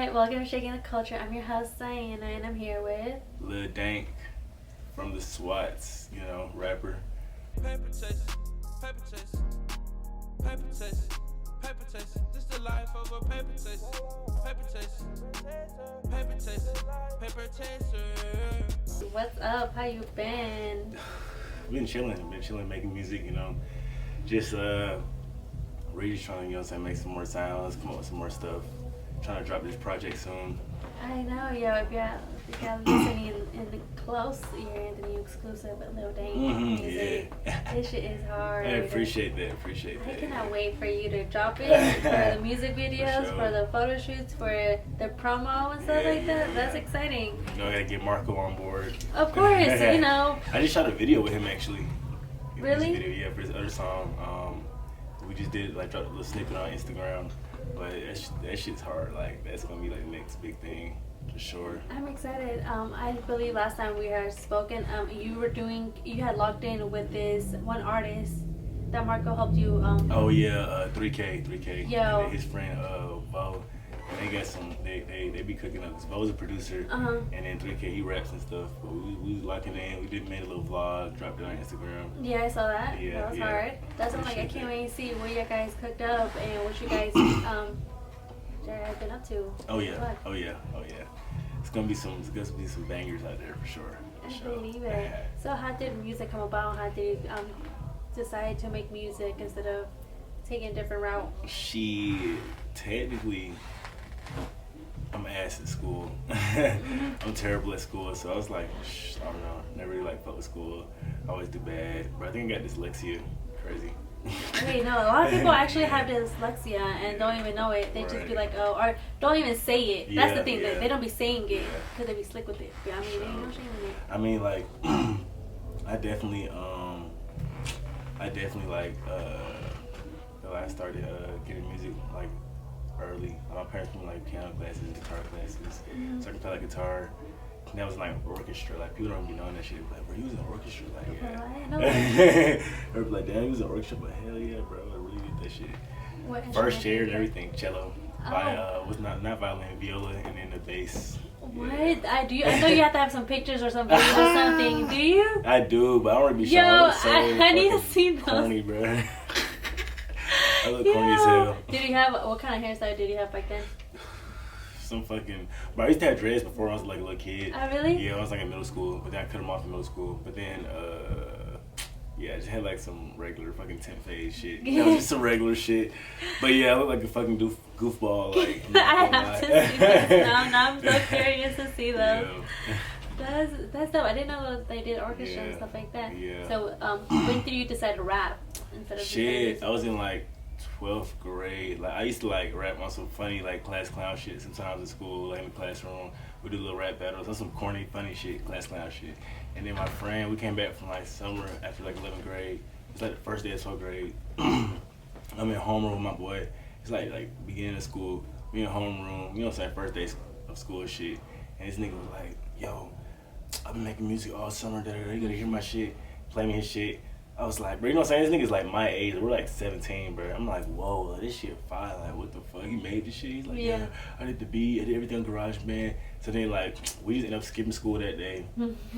Alright, welcome to Shaking the Culture. I'm your host, Diana, and I'm here with Lil Daink from the SWATs, rapper. Paper chase, paper chase, paper chase, paper chase. This the life of a paper chase, paper chase, paper chase, paper chaser. What's up? How you been? Been chilling, making music, just really trying to, make some more sounds, come up with some more stuff. Trying to drop this project soon. I know, yo. If you're listening in close, you're in the new exclusive with Lil Daink. Yeah. This shit is hard. I appreciate that. I cannot wait for you to drop it for the music videos, sure. for the photo shoots, for the promo and stuff like that. That's exciting. I gotta get Marco on board. Of course, I just shot a video with him actually. Really? Video, yeah, for his other song. We just did dropped a little snippet on Instagram. But that shit's hard. That's gonna be the next big thing for sure. I'm excited. I believe last time we had spoken, you had locked in with this one artist that Marco helped you. 3K. Yo. And his friend Bo. And they got some. They be cooking up. 'Cause Bo's a producer. And then 3K he raps and stuff. But we was locking in. We made a little vlog, dropped it on Instagram. Yeah, I saw that. Yeah, that was yeah. hard. That's what I can't wait to see what you guys cooked up and what you guys have been up to. Oh yeah. It's gonna be some bangers out there for sure. I believe it. So how did music come about? How did you decide to make music instead of taking a different route? Technically, I'm ass at school. I'm terrible at school, so I was like, I don't know. Never really fuck with school. I always do bad. But I think I got dyslexia. Crazy. Okay, no, a lot of people actually have dyslexia and don't even know it. They just be like, oh, or don't even say it. That's the thing. They don't be saying it because they be slick with it. But I mean, ain't no shame in it. I mean, I definitely I started getting music early. My parents put me piano classes, guitar classes, so I could play guitar. And that was orchestra. People don't be knowing that shit. Bro, you was in orchestra, yeah. I know that. Or damn, you was in orchestra, but hell yeah, bro, I really did that shit. What First chair and everything, cello. Oh. Was not violin, viola, and then the bass. What? Yeah. I know you have to have some pictures or something or something. Do you? I do, but I don't want to be Yo, showing. I need to see those. Corny, bro. I look corny as hell. Did you have, what kind of hairstyle did you have back then? Some fucking, bro, I used to have dreads before I was a little kid. Oh, really? Yeah, I was in middle school, but then I cut them off in middle school. But then, I just had some regular fucking 10th phase shit. Just some regular shit. But yeah, I look like a fucking goofball. I have to see this now. I'm so curious to see those. Yeah. That's dope. I didn't know they did orchestra and stuff like that. Yeah. So when did you decide to rap instead of shit? I was in 12th grade. I used to rap on some funny class clown shit sometimes in school, in the classroom. We do little rap battles on some corny funny shit, class clown shit. And then my friend, we came back from summer after 11th grade. It's the first day of 12th grade. I'm in homeroom with my boy. It's beginning of school. We in homeroom, first day of school and shit. And this nigga was like, yo, I've been making music all summer. You gotta hear my shit, play me his shit. I was like, bro, you know what I'm saying? This nigga's my age. We're 17, bro. I'm like, whoa, this shit fire. What the fuck? He made this shit? He's like, yeah, I did the beat, I did everything on GarageBand. So then, we just ended up skipping school that day,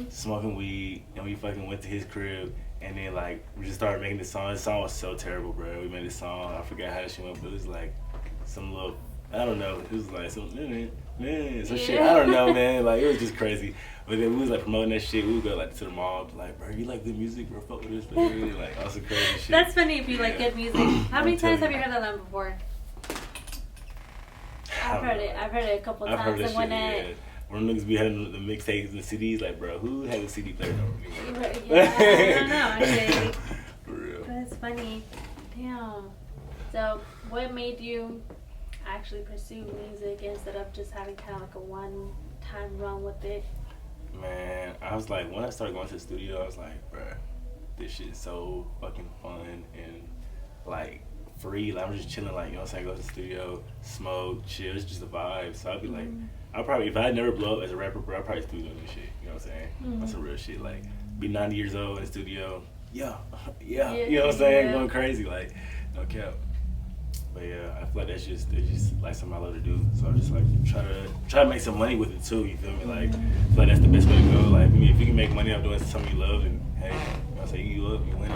smoking weed, and we fucking went to his crib. And then, we just started making this song. This song was so terrible, bro. We made this song. I forgot how this shit went, but it was some little, I don't know. It was some shit. I don't know, man. It was just crazy. But then we was promoting that shit. We would go to the mall, bro, you like good music, bro? Fuck with this, bro. All some crazy shit. That's funny if you like good music. How many times have you heard that line before? I've heard it a couple of times. I've heard that shit, When niggas be having the mixtapes and the CDs, bro, who has a CD player over me? Yeah, I don't know, actually. For real. That's funny. Damn. So, what made you actually pursue music instead of just having kind of a one-time run with it? Man, I was when I started going to the studio, I was like, bruh, this shit is so fucking fun and free. I'm just chilling, you know what I'm saying? Go to the studio, smoke, chill. It's just a vibe. So I'd be I'll probably, if I had never blow up as a rapper, bro, I'd probably still doing this shit. You know what I'm saying? That's some real shit. Be 90 years old in the studio. Yeah. You know what I'm saying? Going crazy. No cap. But yeah, I feel like that's just like something I love to do. So I just like try to make some money with it too. You feel me? Like I feel like that's the best way to go. Like I mean, if you can make money off doing something you love, and hey, you know what I'm saying, you love, you win.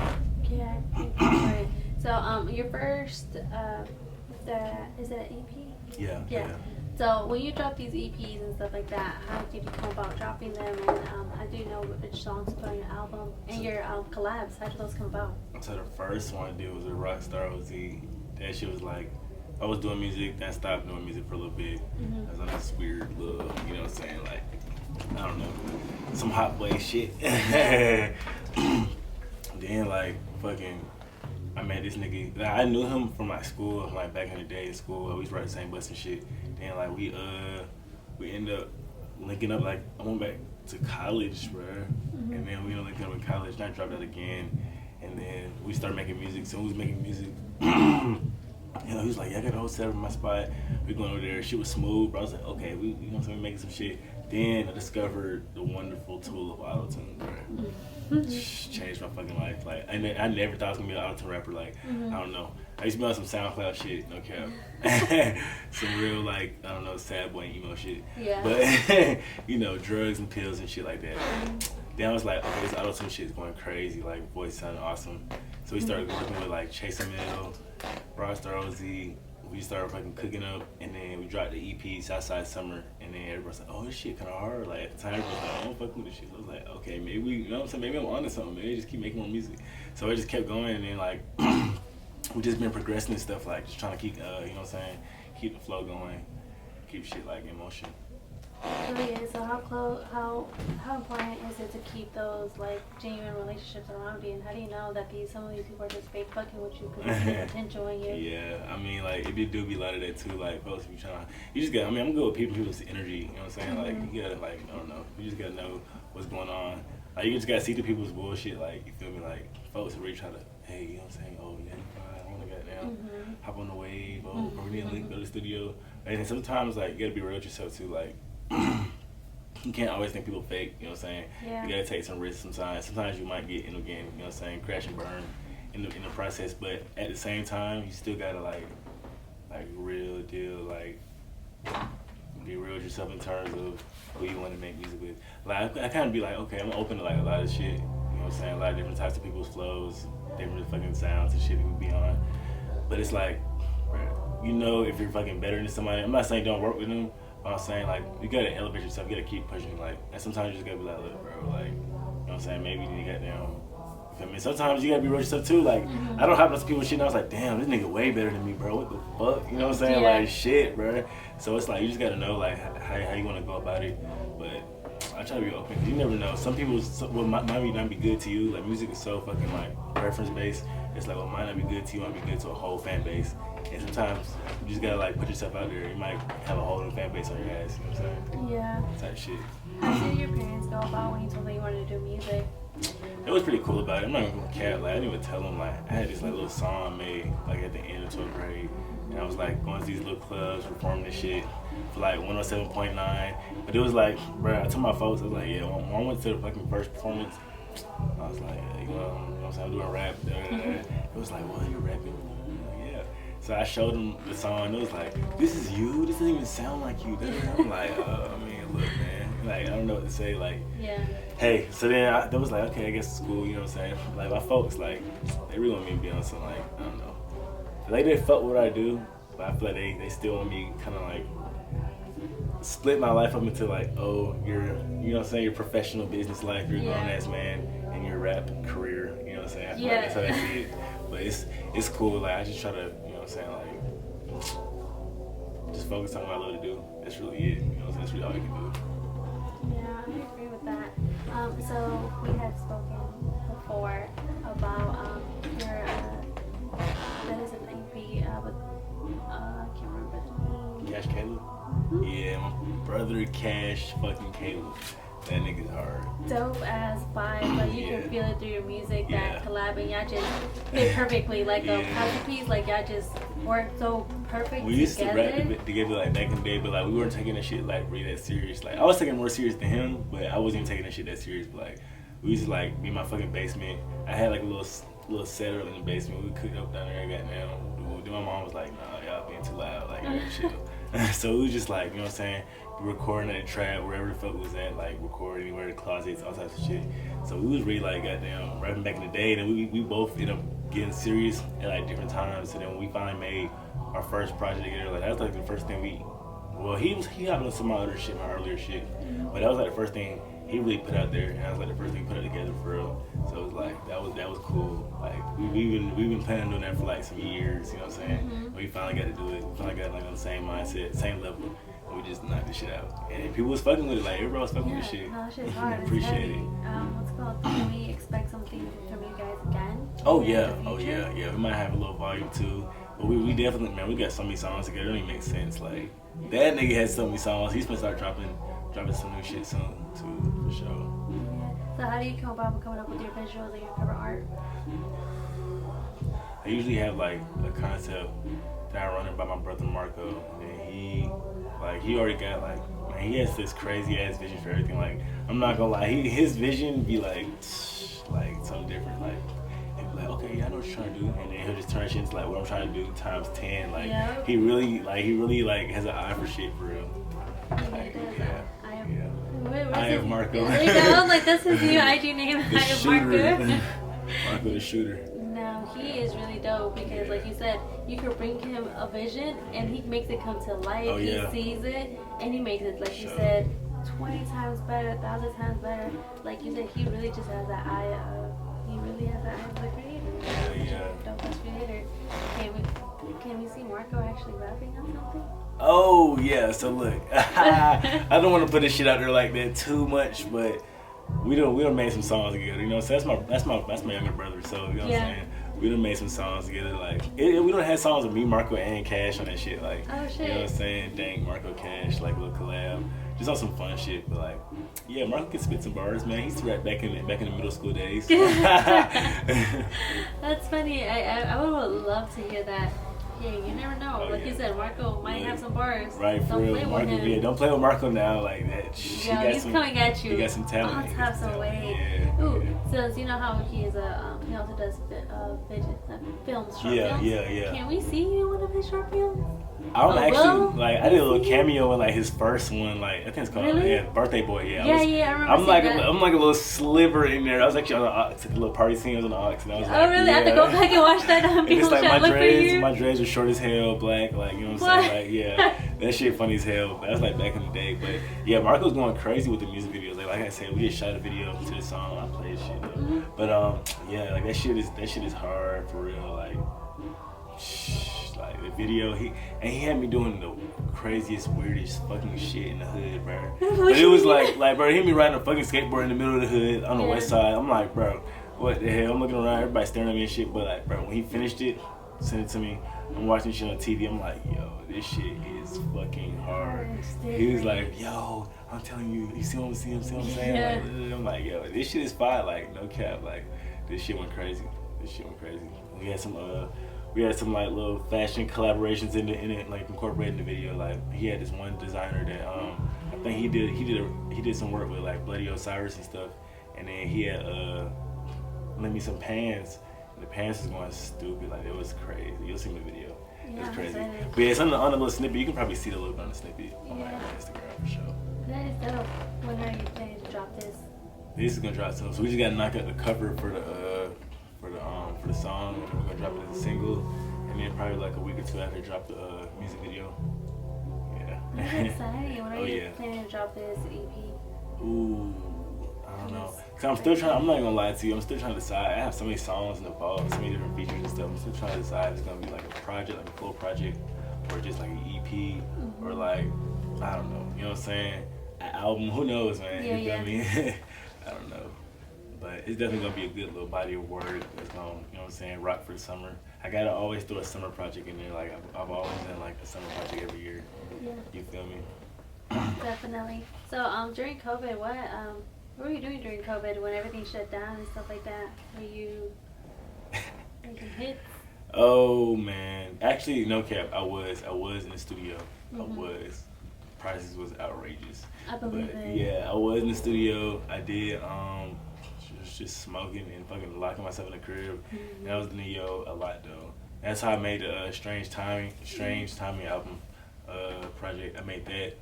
Yeah. Right. So your first is it an EP? Yeah. So when you drop these EPs and stuff like that, how did you come about dropping them? And how do you know which songs to put on your album and your collabs? How did those come about? So the first one I did was with Rockstar OZ. That shit was like, I was doing music, then I stopped doing music for a little bit. I was on this weird little, you know what I'm saying, like, I don't know, some hot boy shit. Then like fucking, I met this nigga. Like, I knew him from my school, like back in the day in school. We was riding the same bus and shit. Then like we ended up linking up. Like I went back to college, bro, and then we linked up in college. And I dropped out again, and then we started making music. So we was making music. You know, he was like, yeah, I got a whole set in my spot. We going over there. Shit was smooth, bro. I was like, okay, you know what I'm saying, we making some shit. Then I discovered the wonderful tool of auto-tune, bro. Changed my fucking life. Like, I never thought I was gonna be an auto-tune rapper. Like, I don't know. I used to be on some SoundCloud shit, no cap. Some real, like, I don't know, sad boy emo shit. Yeah. But, you know, drugs and pills and shit like that. Then I was like, okay, this auto-tune shit is going crazy. Like, voice sounded awesome. So we started working with, like, Chase Mill, Rockstar OZ. We started fucking cooking up, and then we dropped the EP, Southside Summer, and then everybody's like, oh, this shit kind of hard. Like, at the time, everybody's like, I don't fuck with this shit. So I was like, okay, maybe, you know what I'm saying, maybe I'm onto something. Maybe just keep making more music. So I just kept going, and then, like, we just been progressing and stuff, like, just trying to keep, you know what I'm saying, keep the flow going, keep shit, like, in motion. So how important is it to keep those like genuine relationships around you, and how do you know that some of these people are just fake fucking with you because they see potential in you? Yeah, I mean, like, it do be a lot of that too. Like, folks, if you just got, I mean, I'm good with people's energy, you know what I'm saying? Like, you gotta, like, I don't know, you just gotta know what's going on. Like, you just gotta see the people's bullshit, like, you feel me? Like, folks really try to, hey, you know what I'm saying? Oh, yeah, I wanna get down, hop on the wave, we need a link, go to the studio. And then sometimes, like, you gotta be real with yourself too, like, you can't always think people fake, you know what I'm saying? Yeah. You gotta take some risks sometimes. Sometimes you might get in again, you know what I'm saying, crash and burn in the process, but at the same time, you still gotta like real deal, like be real with yourself in terms of who you want to make music with. Like I kind of be like, okay, I'm open to like a lot of shit, you know what I'm saying? A lot of different types of people's flows, different fucking sounds and shit people be on. But it's like, bro, you know, if you're fucking better than somebody, I'm not saying don't work with them. I'm saying, like, you gotta elevate yourself, you gotta keep pushing, like, and sometimes you just gotta be like, look, bro, like, you know what I'm saying, maybe you got down, you feel me? Sometimes you gotta be real with yourself too, like, I don't have those people shit, and I was like, damn, this nigga way better than me, bro, what the fuck, you know what I'm saying, like, shit, bro, so it's like, you just gotta know, like, how you wanna go about it, but I try to be open, because you never know, some people, what might not be good to you, like, music is so fucking, like, preference-based, it's like, what might not be good to you might be good to a whole fan base. And sometimes you just gotta like put yourself out there. You might have a whole new fan base on your ass. You know what I'm saying? Yeah. Type shit. How did your parents go about when you told them you wanted to do music? It was pretty cool about it. I'm not even gonna cap. Like I didn't even tell them. Like I had this like little song made like at the end of 12th grade, and I was like going to these little clubs performing this shit for like 107.9. But it was like, bro, I told my folks, I was like, yeah. When I went to the fucking first performance, I was like, you know what I'm saying? I'm doing rap. It was like, well, you're rapping. So I showed them the song, and it was like, this is you? This doesn't even sound like you. I'm like, I mean, look, man. Like, I don't know what to say. Like, hey. So then they was like, okay, I guess it's cool, you know what I'm saying? Like, my folks, like, they really want me to be on something, like, I don't know. Like, they fuck what I do, but I feel like they still want me kind of, like, split my life up into, like, oh, you know what I'm saying, your professional business life, you're a grown-ass man, and your rap career, you know what I'm saying? I feel like that's how they see it. But it's cool. Like, I just try to, you know what I'm saying, like, just focus on what I love to do. That's really it. You know what I'm saying? That's really all you can do. Yeah, I agree with that. So we had spoken before about your that is an EP with I can't remember the name. Cash Caleb? Yeah, my brother Cash fucking Caleb. That nigga's hard. Dope ass vibe, like you can feel it through your music, that collab, and y'all just fit perfectly, like a puzzle piece, like y'all just work so perfect we used to rap together like back in the day, but like we weren't taking that shit like really that serious. Like I was taking it more serious than him, but I wasn't even taking that shit that serious. But like we used to like be in my fucking basement. I had like a little setup in the basement. We cooked up down there, goddamn. Then my mom was like, nah. getting too loud, like, I gotta chill. So it was just like, you know what I'm saying, recording at the trap, wherever the fuck we was at, like, recording anywhere, the closets, all types of shit. So we was really like, goddamn, rapping back in the day, and then we both ended up getting serious at like different times. And then when we finally made our first project together, like, that was like the first thing he hopped on some of my other shit, my earlier shit, but that was like the first thing he really put out there, and that was like the first thing we put it together for real. So it was like, that was cool. Like, we've been planning on doing that for like some years, you know what I'm saying? We finally got to do it. We finally got like on the same mindset, same level, and we just knocked this shit out. And people was fucking with it, like, everybody was fucking with this shit. No, shit's hard. Appreciate it. What's it called? Can we expect something from you guys again? Oh yeah. We might have a little volume too. But we definitely, man, we got so many songs together. It don't even make sense. Like, that nigga has so many songs. He's gonna start dropping some new shit soon too, for sure. Yeah. So how do you come about coming up with your visuals and your cover art? I usually have like a concept that I run it by my brother Marco, and he already got like, man, he has this crazy ass vision for everything. Like, I'm not gonna lie, his vision be like something different. Like, he'll be like, okay, yeah, I know what you're trying to do, and then he'll just turn shit into like what I'm trying to do times 10. Like, he really has an eye for shit for real. Like, I am Marco. Like, that's his new IG name. The I am shooter. Marco. Marco the shooter. No, he is really dope because, like you said, you could bring him a vision and he makes it come to life. Oh, yeah. He sees it and he makes it, like Sure. you said, 20 times better, 1,000 times better. Like you said, he really just has that eye of, he really has that eye of the creator. Yeah. Dope as creator. Can we see Marco actually rapping on something? Oh yeah, so look, I don't want to put this shit out there like that too much, but we done made some songs together, you know. So that's my younger brother, so you know what I'm saying. We done made some songs together, like we done had songs with me, Marco, and Cash on that shit, like, oh, shit. You know what I'm saying, Daink, Marco, Cash, like a little collab, just on some fun shit. But like, yeah, Marco can spit some bars, man. He used to rap back in the middle school days. That's funny. I would love to hear that. Yeah, you never know. Oh, like you said, Marco might have some bars. Right, for Don't real. play with Marco, him. yeah, don't play with Marco now like that. He's coming at you. He got some talent. I'll have some weight. Yeah. Ooh, so you know how he is he also does films, short films? Yeah. Can we see you in one of his short films? I'm well, like, I did a little cameo in like his first one, like, I think it's called Birthday Boy. Yeah, I remember. I'm like a little sliver in there. I was actually on the Ox, a little party scene. I was on the Ox, and I was like, oh really? I have to go back and watch that. And it's like my my dreads were short as hell, black, like, you know what I'm saying? Like, yeah, that shit funny as hell. That was like back in the day, but yeah, Marco's going crazy with the music videos. Like I said, we just shot a video to the song. I played shit though. But yeah, like that shit is hard for real. Like the video, he had me doing the craziest, weirdest fucking shit in the hood, bro. But it was like, bro, he had me riding a fucking skateboard in the middle of the hood on the west side. I'm like, bro, what the hell? I'm looking around, everybody staring at me and shit. But like, bro, when he finished it, sent it to me. I'm watching shit on TV. I'm like, yo, this shit is fucking hard. He was like, yo, I'm telling you, you see what I'm saying? Yeah. Like, I'm like, yo, this shit is fire. Like, no cap. Like, this shit went crazy. We had some like little fashion collaborations in it, like incorporated in the video. Like, he had this one designer that I think he did some work with like Bloody Osiris and stuff, and then he had lent me some pants. And the pants is going stupid, like, it was crazy. You'll see my video. It was crazy. But yeah, it's on the little snippet. You can probably see the look on the snippet on my Instagram for sure. That is dope. When are you planning to drop this? This is gonna drop soon, so we just gotta knock out the cover for the song, and then we're gonna drop it as a single, and then probably like a week or two after drop the music video. Yeah. That's exciting. When are you planning to drop this EP? Ooh, I don't know. Cause I'm not gonna lie to you, I'm still trying to decide. I have so many songs involved, so many different features and stuff. I'm still trying to decide if it's gonna be like a project, like a full project, or just like an EP, or like, I don't know, you know what I'm saying? An album, who knows, man? You feel me? I don't know. But it's definitely gonna be a good little body of work that's gonna, you know what I'm saying, rock for the summer. I gotta always throw a summer project in there. Like, I've always done like a summer project every year. Yeah. You feel me? Definitely. So during COVID, what were you doing during COVID when everything shut down and stuff like that? Were you making hits? Oh man, actually, no cap. I was in the studio. I was. Prices was outrageous. I believe it. Yeah, I was in the studio. I did. Just smoking and fucking locking myself in the crib. And I was in the a lot though. That's how I made the Strange Timing album project. I made that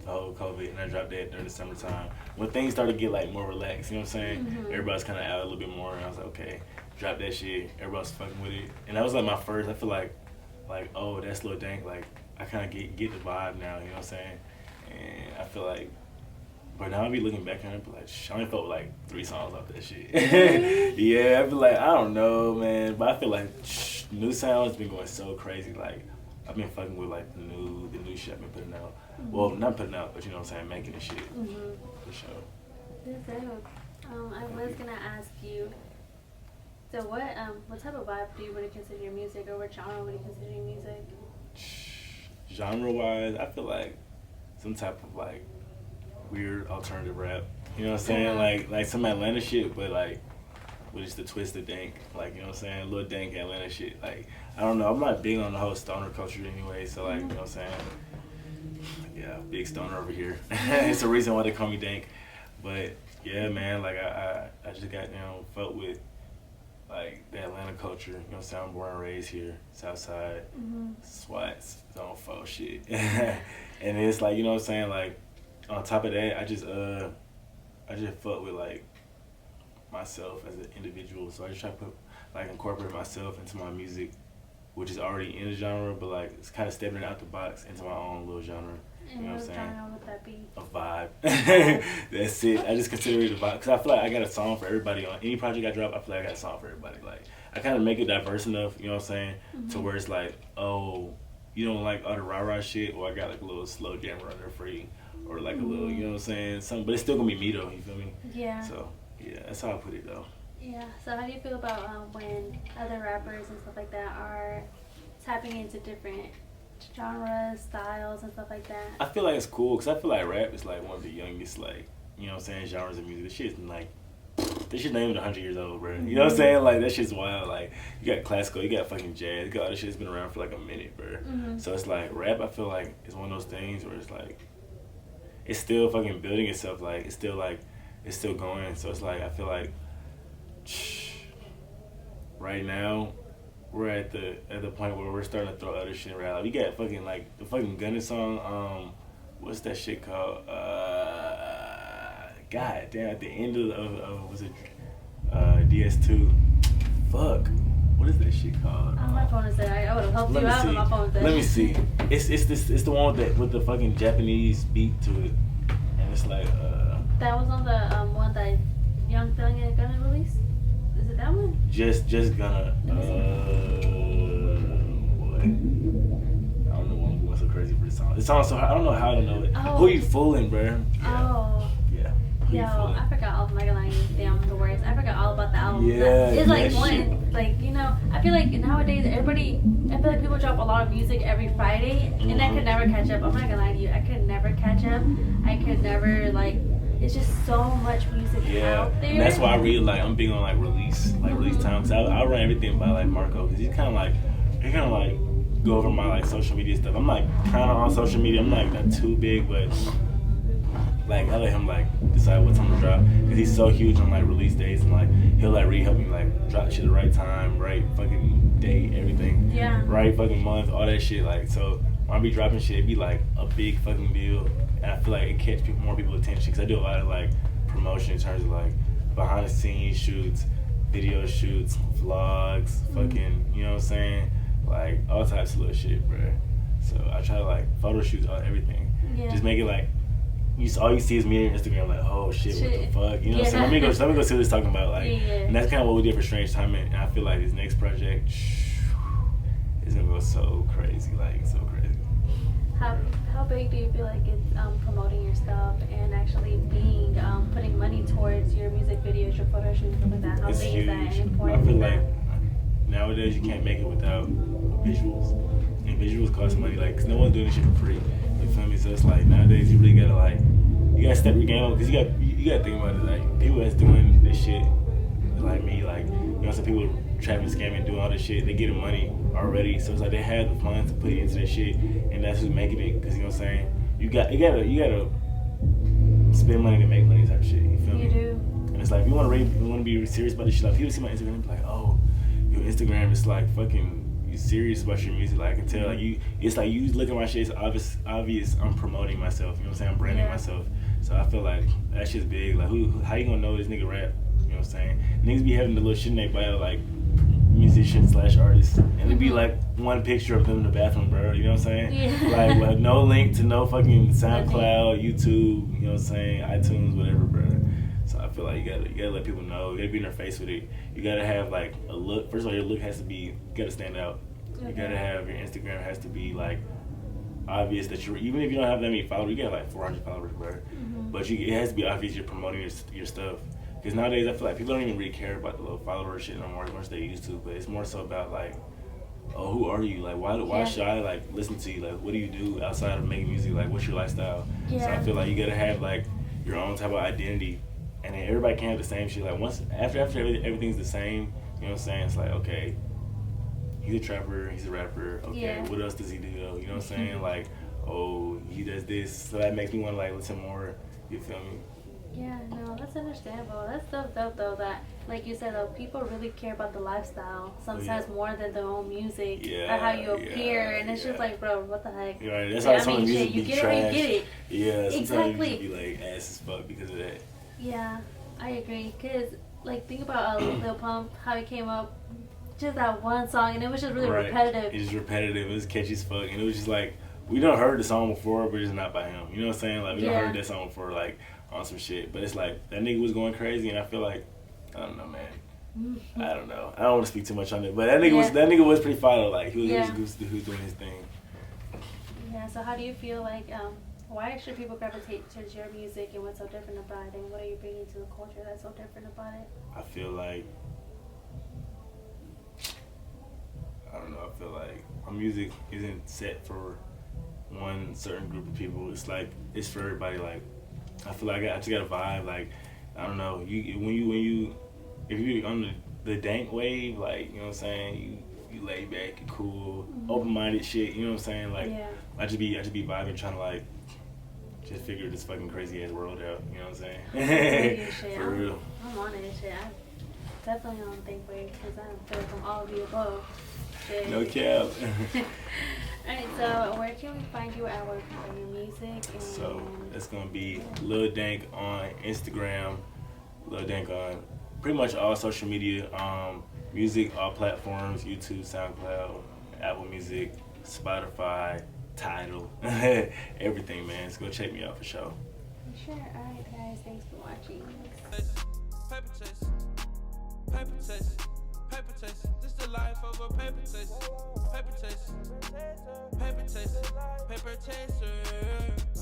the whole COVID, and I dropped that during the summertime when things started to get like more relaxed. You know what I'm saying? Mm-hmm. Everybody's kind of out a little bit more, and I was like, okay, drop that shit. Everybody's fucking with it, and that was like my first. I feel like oh, that's Lil Daink. Like I kind of get the vibe now. You know what I'm saying? And I feel like. But now I be looking back on it, but like, I only felt like 3 songs off that shit. Yeah, I feel like, I don't know, man. But I feel like new sounds been going so crazy. Like, I've been fucking with like the new shit I've been putting out. Mm-hmm. Well, not putting out, but you know what I'm saying, making the shit. Mm-hmm. For sure. That's dope. I was gonna ask you. So what type of vibe do you want to consider your music, or what genre would you consider your music? Genre wise, I feel like some type of like weird alternative rap. You know what I'm saying? Like some Atlanta shit, but like with just the twist of Dank. Like, you know what I'm saying? Lil Dank Atlanta shit. Like, I don't know. I'm not big on the whole stoner culture anyway, so like, you know what I'm saying? Yeah, big stoner over here. It's the reason why they call me Dank. But yeah, man, like I just got, you know, felt with like the Atlanta culture. You know what I'm saying? I'm born and raised here, Southside, Swats, Zone 4 shit. And it's like, you know what I'm saying? Like, on top of that, I just fuck with like myself as an individual. So I just try to incorporate myself into my music, which is already in the genre, but like it's kind of stepping out the box into my own little genre. And you know what I'm saying? Genre would that be? A vibe. That's it. I just consider it a vibe because I feel like I got a song for everybody on any project I drop. I feel like I got a song for everybody. Like I kind of make it diverse enough, you know what I'm saying, to where it's like, oh, you don't like all the rah-rah shit, or I got like a little slow jammer on there for you. Or like a little, you know what I'm saying? Something, but it's still gonna be me though, you feel me? Yeah. So, yeah, that's how I put it though. Yeah, so how do you feel about when other rappers and stuff like that are tapping into different genres, styles, and stuff like that? I feel like it's cool, because I feel like rap is like one of the youngest, like, you know what I'm saying, genres of music. This shit's like, this shit's not even 100 years old, bro. You know what I'm saying? Like, that shit's wild. Like, you got classical, you got fucking jazz, you got all this shit that's been around for like a minute, bro. So it's like, rap, I feel like, is one of those things where it's like, it's still fucking building itself, like, it's still going. So it's like, I feel like, right now, we're at the point where we're starting to throw other shit around. Like, we got fucking, like, the fucking Gunna song, what's that shit called? God damn, at the end of was it, DS2? Fuck. What is that shit called? My phone is there. I would have helped you out, but my phone is there. Let me see. It's the one with the fucking Japanese beat to it, and it's like That was on the one that Young Thug and Gunna released. Is it that one? Just Gunna. Boy, I don't know why I'm going so crazy for this song. It sounds so hard. I don't know how to know it. Oh. Who you fooling, bro? Yeah. Oh. Yeah. Yo, I forgot all my lines down the words. I forgot all about the album. Yeah, it's like that one, shit. like, you know, I feel like nowadays I feel like people drop a lot of music every Friday, and I could never catch up. I'm not gonna lie to you, I could never catch up. I could never, like, it's just so much music out there. And that's why I really like, I'm big on like release time. Cause I run everything by like Marco, cause he kind of like go over my like social media stuff. I'm like kind of on social media. I'm like not too big, but like I let him like decide what time to drop, cause he's so huge on like release dates, and like he'll like really help me like drop shit at the right time, right fucking date, everything. Yeah. Right fucking month, all that shit. Like, so when I be dropping shit, it be like a big fucking deal, and I feel like it catch more people's attention, cause I do a lot of like promotion in terms of like behind the scenes shoots, video shoots, vlogs, fucking, you know what I'm saying, like all types of little shit, bro. So I try to like photo shoots, everything. Yeah. Just make it like. All you see is me on Instagram, like, oh shit, what the fuck? You know what I'm saying? Let me go see what he's talking about. Like, and that's kind of what we did for Strange Timing. And I feel like this next project is gonna go so crazy, like so crazy. How big do you feel like it's promoting your stuff and actually being putting money towards your music videos, your photo shoots, stuff like that? How It's big huge. is that and important? I feel like nowadays you can't make it without visuals, and visuals cost money. Like, 'cause no one's doing this shit for free. You feel me? So it's like nowadays you really gotta like, you gotta step your game up, because you gotta think about it. Like, people that's doing this shit, like me, like, you know, some people trapping, scamming, doing all this shit, they getting money already. So it's like they have the funds to put into that shit, and that's who's making it. Because you know what I'm saying, you gotta spend money to make money type shit. You feel me? You do. And it's like, if you want to be serious about this shit, like people see my Instagram and be like, oh, your Instagram is like fucking. you serious about your music. Like I can tell, like it's like you look at my shit. It's obvious. I'm promoting myself. You know what I'm saying? I'm branding myself. So I feel like that shit's big. Like how you gonna know this nigga rap? You know what I'm saying? Niggas be having the little shit in their bio like musician / artist, and it'd be like one picture of them in the bathroom, bro. You know what I'm saying? Yeah. Like no link to no fucking SoundCloud, YouTube. You know what I'm saying? iTunes, whatever, bro. So I feel like you gotta let people know. You gotta be in their face with it. You gotta have like a look. First of all, your look has to be. You gotta stand out. You gotta have your Instagram has to be like obvious that you're. Even if you don't have that many followers, you got like 400 followers, bro. But it has to be obvious you're promoting your stuff. Because nowadays I feel like people don't even really care about the little follower shit no more as much as they used to. But it's more so about like, oh, who are you? Like, why should I like listen to you? Like, what do you do outside of making music? Like, what's your lifestyle? So I feel like you gotta have like your own type of identity, and then everybody can't have the same shit. Like once after everything's the same, you know what I'm saying? It's like, okay, he's a trapper, he's a rapper. Okay, what else does he do though? You know what I'm saying? Like, oh, he does this, so that makes me want to like listen more. You feel me? Yeah, no, that's understandable. That's dope though, that, like you said, though, people really care about the lifestyle sometimes more than their own music or how you appear, and it's just like, bro, what the heck? You're right. That's why some of the music you be get trash. it or you get it. Yeah, sometimes exactly. you be like ass as fuck because of that. Yeah, I agree. Cause like think about Lil Pump, how he came up, just that one song, and it was just really repetitive. It's just repetitive. It was catchy as fuck, and it was just like we done heard the song before, but it's not by him. You know what I'm saying? Like we done heard that song before, like on some shit. But it's like that nigga was going crazy, and I feel like I don't know, man. I don't know. I don't want to speak too much on it, but that nigga was pretty fire. Like he was doing his thing. Yeah. So how do you feel like why should people gravitate towards your music, and what's so different about it, and what are you bringing to the culture that's so different about it? I feel like I don't know. I feel like my music isn't set for one certain group of people. It's like it's for everybody. Like I feel like I just got a vibe. Like I don't know. If you're on the dank wave, like you know what I'm saying. You lay back, you cool, open-minded shit. You know what I'm saying. Like I just be vibing, trying to like just figure this fucking crazy ass world out. You know what I'm saying. For real. I'm on it, shit. I'm definitely on think wave because I feel like I'm all of the above. Shit. No cap. Alright, so where can we find you at work for your music? And so it's gonna be Lil Daink on Instagram, Lil Daink on pretty much all social media, music, all platforms, YouTube, SoundCloud, Apple Music, Spotify, Tidal, everything, man. So go check me out for sure. Sure. Alright, guys, thanks for watching. Paper chase, paper chase, paper chase. This the life of a paper chase. Paper chase, paper chase, paper chaser.